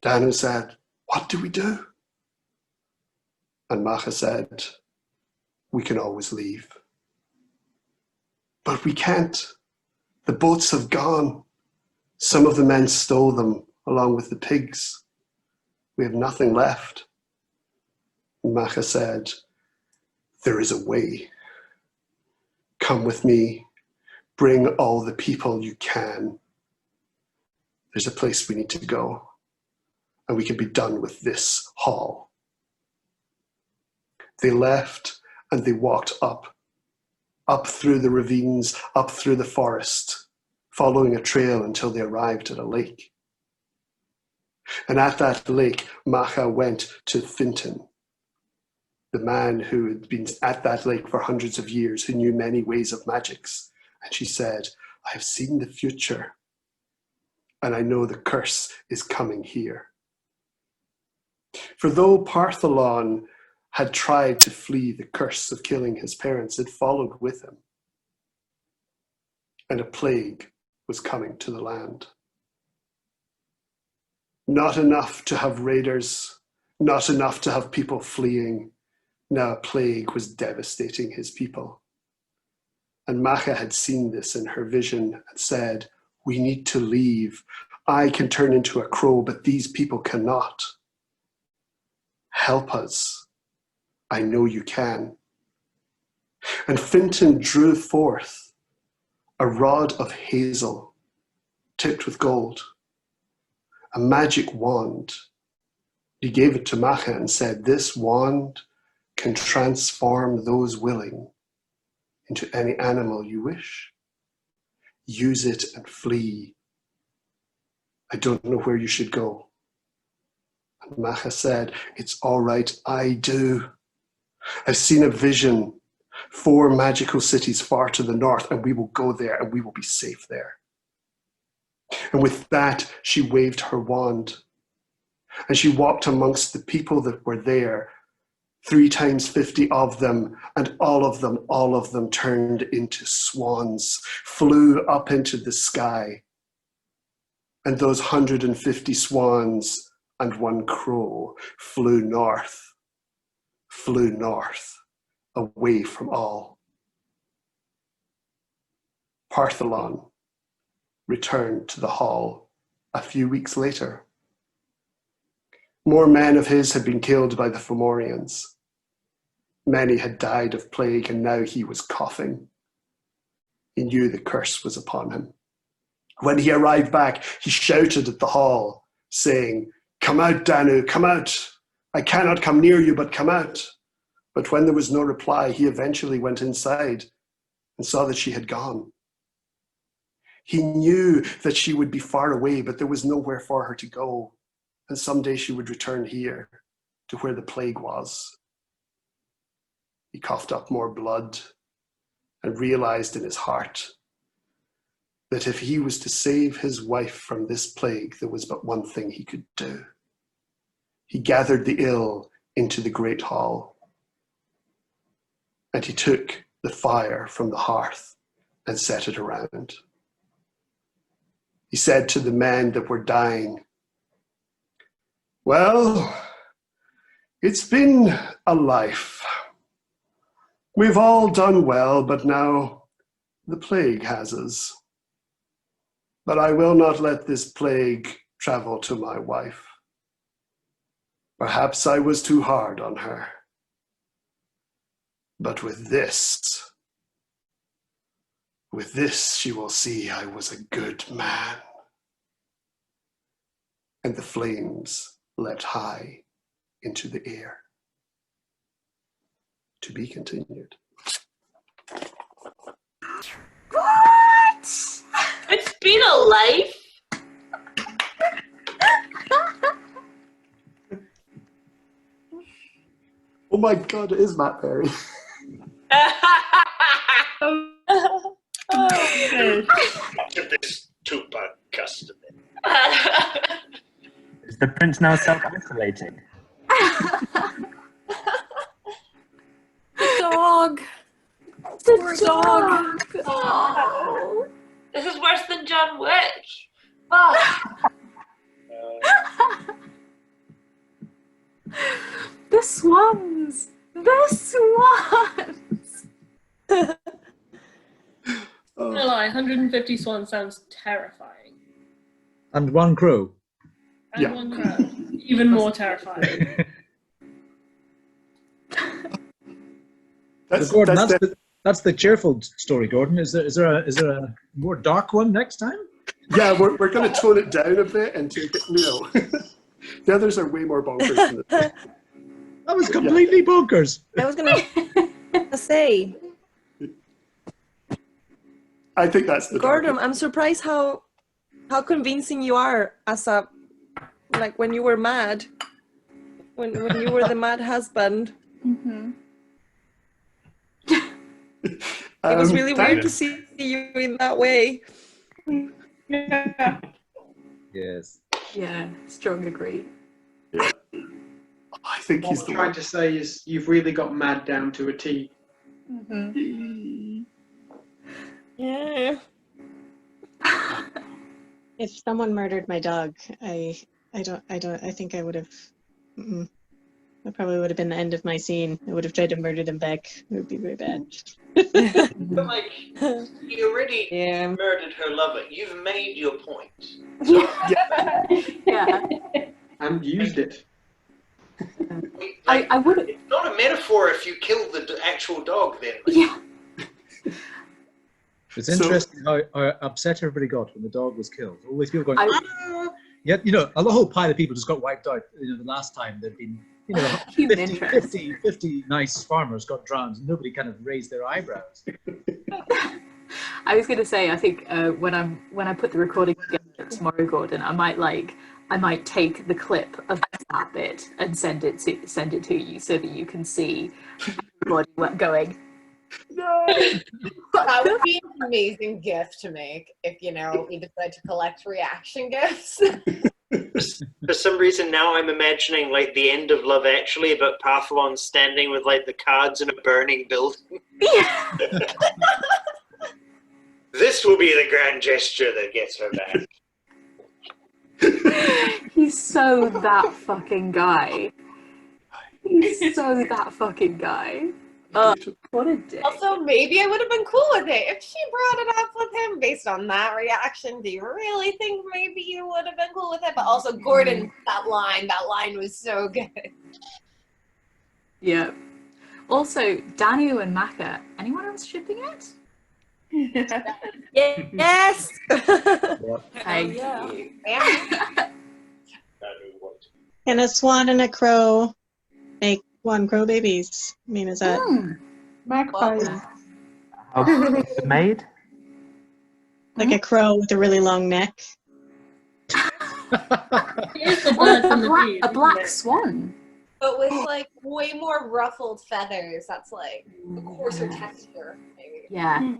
Dana said, "What do we do?" And Macha said, "We can always leave." But we can't. The boats have gone. Some of the men stole them along with the pigs. We have nothing left. And Macha said, "There is a way. Come with me. Bring all the people you can. There's a place we need to go, and we can be done with this hall." They left and they walked up through the ravines, up through the forest, following a trail until they arrived at a lake. And at that lake, Macha went to Fintan, the man who had been at that lake for hundreds of years, who knew many ways of magics. And she said, "I have seen the future, and I know the curse is coming here." For though Partholon had tried to flee the curse of killing his parents, it followed with him. And a plague was coming to the land. Not enough to have raiders, not enough to have people fleeing. Now a plague was devastating his people. And Macha had seen this in her vision and said, "We need to leave. I can turn into a crow, but these people cannot. Help us. I know you can." And Fintan drew forth a rod of hazel tipped with gold, a magic wand. He gave it to Macha and said, "This wand can transform those willing into any animal you wish. Use it and flee. I don't know where you should go." And Macha said, "It's all right, I do. I've seen a vision, 4 magical cities far to the north, and we will go there and we will be safe there." And with that, she waved her wand, and she walked amongst the people that were there, 3 times 50 of them, and all of them turned into swans, flew up into the sky. And those 150 swans and 1 crow flew north, away from all. Partholon returned to the hall a few weeks later. More men of his had been killed by the Fomorians. Many had died of plague, and now he was coughing. He knew the curse was upon him. When he arrived back, he shouted at the hall, saying, "Come out, Danu, come out. I cannot come near you, but come out." But when there was no reply, he eventually went inside and saw that she had gone. He knew that she would be far away, but there was nowhere for her to go. And someday she would return here to where the plague was. He coughed up more blood and realized in his heart that if he was to save his wife from this plague, there was but one thing he could do. He gathered the ill into the great hall, and he took the fire from the hearth and set it around. He said to the men that were dying, "Well, it's been a life. We've all done well, but now the plague has us. But I will not let this plague travel to my wife. Perhaps I was too hard on her. But with this she will see I was a good man. And the flames leapt high into the air. To be continued. What? It's been a life. Oh my god, it is Matt Perry. Give this Tupac custom. Is the prince now self-isolating? The dog. The dog. Oh. This is worse than John Wick. The swans! The swans! No lie, 150 swans sounds terrifying. And one crow. And Yeah. one crow. Even more terrifying. That's, Gordon, that's that's the cheerful story, Gordon. Is there a more dark one next time? yeah, we're going to tone it down a bit and take it. No, the others are way more bonkers than this. That was completely bonkers. I was gonna say, I think that's the Gordon, darkest. I'm surprised how convincing you are as a, like, when you were mad, when you were the mad husband. Mm-hmm. It was really weird to thanks. see you in that way. Yeah. Yes. Yeah, strong agree. Yeah. I think What he's I'm the trying one. to say is you've really got mad down to a T. Mm-hmm. Yeah. If someone murdered my dog, I think I would have. That probably would have been the end of my scene. I would have tried to murder them back. It would be very bad. But like, you already murdered her lover. You've made your point. So, Yeah. And used it. like, I would. it's not a metaphor if you kill the actual dog then. Yeah. It's interesting how upset everybody got when the dog was killed. All these people going, yet, a whole pile of people just got wiped out. The last time there'd been, Human 50 nice farmers got drowned. And nobody kind of raised their eyebrows. I was going to say, I think when I put the recording together tomorrow, Gordon, I might take the clip of that bit and send it to you so that you can see everybody going. No. That would be an amazing gift to make if we decide to collect reaction gifts. For some reason now I'm imagining like the end of Love Actually, but Pathlon standing with like the cards in a burning building. Yeah. This will be the grand gesture that gets her back. He's so that fucking guy. He's so that fucking guy. What a dick. Also, maybe I would have been cool with it if she brought it up with him based on that reaction. Do you really think maybe you would have been cool with it? But also, Gordon, that line was so good. Yeah. Also, Daniel and Macha, anyone else shipping it? Yes. Thank you. Yeah. Can a swan and a crow make one crow babies? I mean, is that Magpies. How is it made? like a crow with a really long neck? It is the bird from the bee, A black isn't it? swan. But with like way more ruffled feathers. That's like a coarser texture, maybe. Yeah.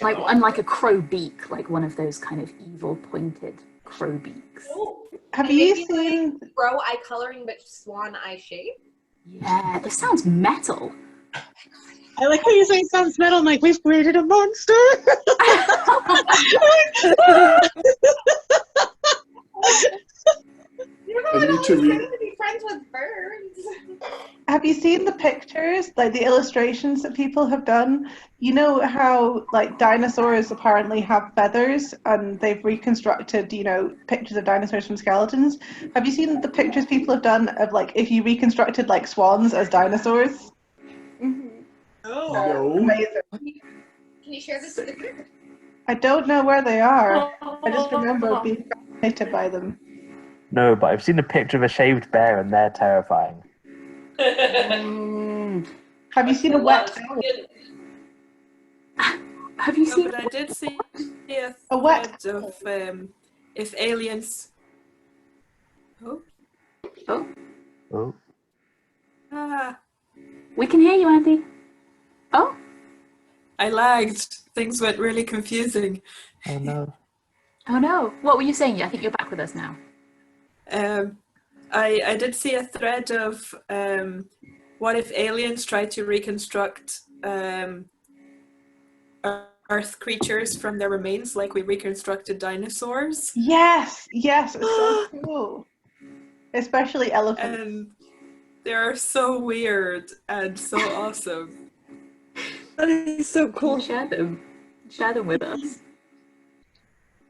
Like a crow beak, like one of those kind of evil pointed crow beaks. Ooh. Have And you maybe, seen? like, crow eye coloring but swan eye shape? Yeah, this sounds metal. I like how you say it sounds metal. I'm like, we've created a monster. You I need to read. to be friends with birds. Have you seen the pictures, like the illustrations that people have done? you know how like dinosaurs apparently have feathers, and they've reconstructed, you know, pictures of dinosaurs from skeletons. Have you seen the pictures people have done of like if you reconstructed like swans as dinosaurs? Oh. No. Amazing. Can you share this with the group? I don't know where they are. I just remember being fascinated by them. No, but I've seen a picture of a shaved bear and they're terrifying. Have you seen a wet owl? Have you seen? But I did see a wet thread of if aliens. Oh. Oh. Oh. Ah. We can hear you, Andy. Oh. I lagged. Things went really confusing. Oh no. Oh no. What were you saying? I think you're back with us now. I did see a thread of what if aliens tried to reconstruct Earth creatures from their remains, like we reconstructed dinosaurs. Yes, it's so cool. Especially elephants. And they are so weird and so awesome. That is so cool. Share them with us.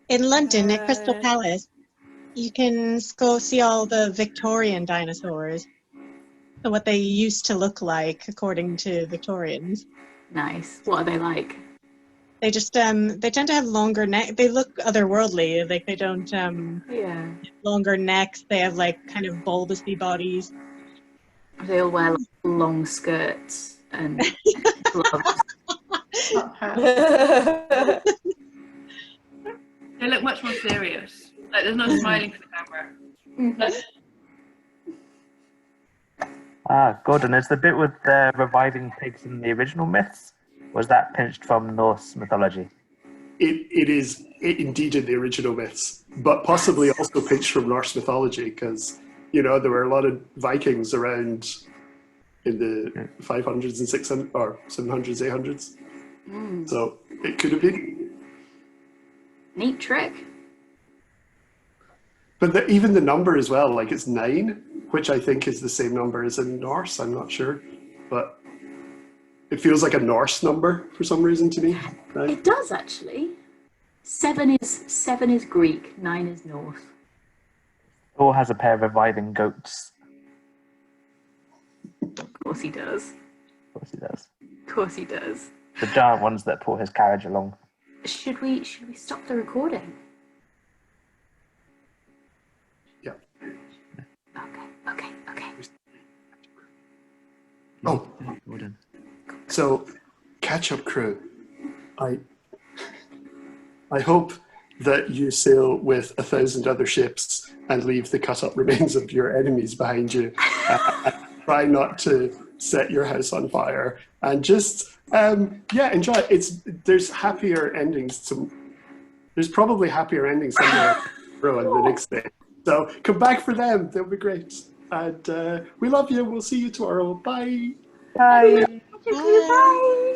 In London at Crystal Palace, you can go see all the Victorian dinosaurs. So what they used to look like, according to Victorians. Nice. What are they like? They just they tend to have longer neck. They look otherworldly. Like they don't longer necks. They have like kind of bulbousy bodies. They all wear like, long skirts and gloves. They look much more serious. Like there's no smiling for the camera. Gordon, is the bit with the reviving pigs in the original myths? Was that pinched from Norse mythology? It is indeed in the original myths, but possibly also pinched from Norse mythology, because, you know, there were a lot of Vikings around in the 500s and 600s, or 700s, 800s. So it could have been. Neat trick. But even the number as well, like it's 9, which I think is the same number as in Norse, I'm not sure. But it feels like a Norse number for some reason to me. Right? It does actually. 7 is Greek, 9 is Norse. Thor has a pair of reviving goats. Of course he does. Of course he does. Of course he does. The giant ones that pull his carriage along. Should we stop the recording? Yeah. Okay. Oh. So, catch-up crew. I hope that you sail with 1,000 other ships and leave the cut-up remains of your enemies behind you. Try not to set your house on fire, and just enjoy it. There's happier endings. There's probably happier endings somewhere on the next day. So come back for them. They'll be great. And we love you. We'll see you tomorrow. Bye. Bye. Bye.